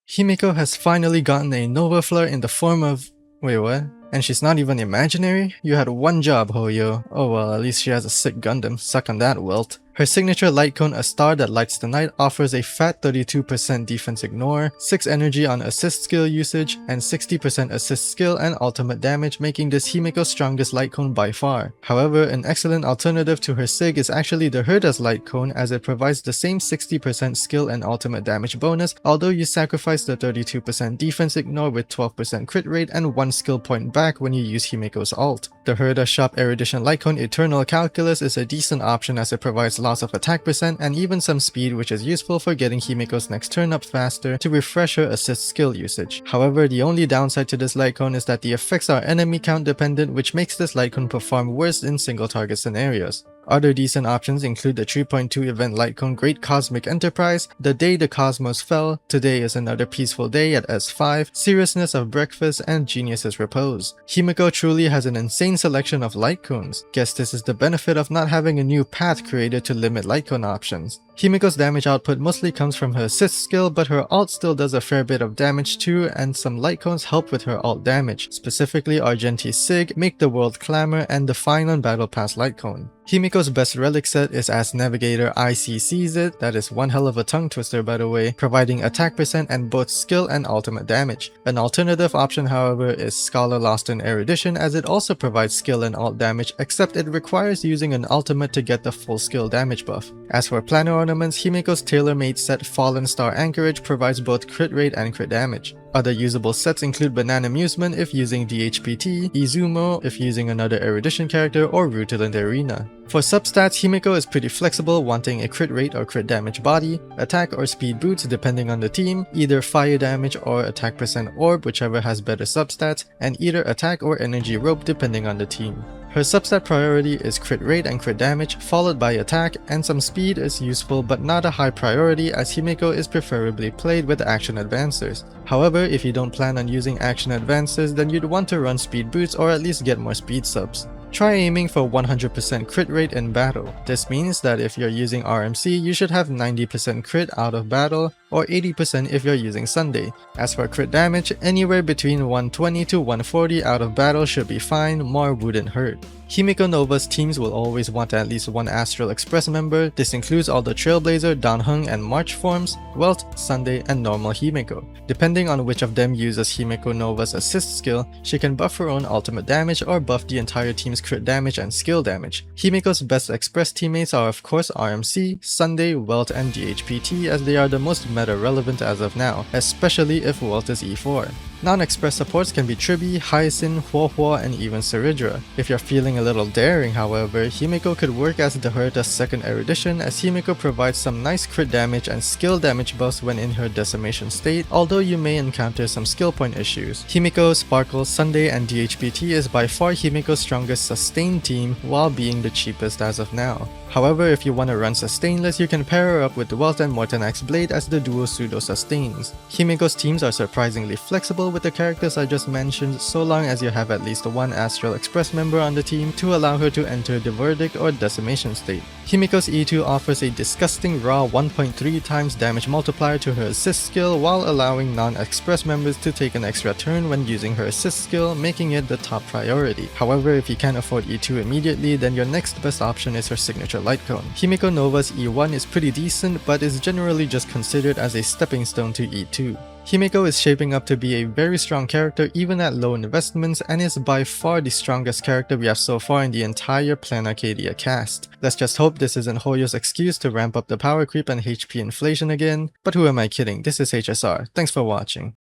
Himeko has finally gotten a Nova Flare in the form of... Wait, what? And she's not even imaginary? You had one job, Hoyo. Oh well, at least she has a sick Gundam. Suck on that, Wilt. Her signature light cone, a star that lights the night, offers a fat 32% defense ignore, 6 energy on assist skill usage, and 60% assist skill and ultimate damage, making this Himeko's strongest light cone by far. However, an excellent alternative to her sig is actually the Herda's light cone, as it provides the same 60% skill and ultimate damage bonus, although you sacrifice the 32% defense ignore with 12% crit rate and 1 skill point back when you use Himeko's ult. The Herda Shop Erudition Light Cone Eternal Calculus is a decent option as it provides loss of attack percent and even some speed, which is useful for getting Himeko's next turn up faster to refresh her assist skill usage. However, the only downside to this light cone is that the effects are enemy count dependent, which makes this light cone perform worse in single target scenarios. Other decent options include the 3.2 event light cone Great Cosmic Enterprise, The Day the Cosmos Fell, Today is Another Peaceful Day at S5, Seriousness of Breakfast, and Genius's Repose. Himeko truly has an insane selection of light cones. Guess this is the benefit of not having a new path created to limit light cone options. Himeko's damage output mostly comes from her assist skill, but her ult still does a fair bit of damage too, and some light cones help with her ult damage, specifically Argenti's Sig, Make the World Clamor, and the Fine on Battle Pass light cone. Himeko's best relic set is as Navigator IC sees it, that is one hell of a tongue twister by the way, providing attack percent and both skill and ultimate damage. An alternative option however is Scholar Lost in Erudition, as it also provides skill and ult damage, except it requires using an ultimate to get the full skill damage buff. As for planner ornaments, Himeko's tailor-made set Fallen Star Anchorage provides both crit rate and crit damage. Other usable sets include Banana Amusement if using DHPT, Izumo if using another Erudition character, or Rutilant Arena. For substats, Himeko is pretty flexible, wanting a crit rate or crit damage body, attack or speed boots depending on the team, either fire damage or attack percent orb, whichever has better substats, and either attack or energy rope depending on the team. Her substat priority is crit rate and crit damage, followed by attack, and some speed is useful but not a high priority, as Himeko is preferably played with action advancers. However, if you don't plan on using action advancers, then you'd want to run speed boots or at least get more speed subs. Try aiming for 100% crit rate in battle. This means that if you're using RMC, you should have 90% crit out of battle, or 80% if you're using Sunday. As for crit damage, anywhere between 120 to 140 out of battle should be fine, more wouldn't hurt. Himeko Nova's teams will always want at least one Astral Express member. This includes all the Trailblazer, Danheng, and March forms, Welt, Sunday, and normal Himeko. Depending on which of them uses Himeko Nova's assist skill, she can buff her own ultimate damage or buff the entire team's crit damage and skill damage. Himeko's best Express teammates are of course RMC, Sunday, Welt, and DHPT, as they are the most meta relevant as of now, especially if Welt is E4. Non-express supports can be Tribi, Hyacinth, Huohuo, and even Saridra. If you're feeling a little daring however, Himeko could work as the Herda's second erudition, as Himeko provides some nice crit damage and skill damage buffs when in her decimation state, although you may encounter some skill point issues. Himeko, Sparkle, Sunday, and DHPT is by far Himeko's strongest sustained team, while being the cheapest as of now. However, if you want to run sustainless, you can pair her up with Welt and Mortanax Blade as the duo pseudo sustains. Himeko's teams are surprisingly flexible with the characters I just mentioned, so long as you have at least one Astral Express member on the team to allow her to enter the Verdict or Decimation state. Himeko's E2 offers a disgusting raw 1.3 times damage multiplier to her assist skill, while allowing non-express members to take an extra turn when using her assist skill, making it the top priority. However, if you can't afford E2 immediately, then your next best option is her signature light cone. Himeko Nova's E1 is pretty decent, but is generally just considered as a stepping stone to E2. Himeko is shaping up to be a very strong character even at low investments, and is by far the strongest character we have so far in the entire Plan Arcadia cast. Let's just hope this isn't Hoyo's excuse to ramp up the power creep and HP inflation again, but who am I kidding, this is HSR, thanks for watching.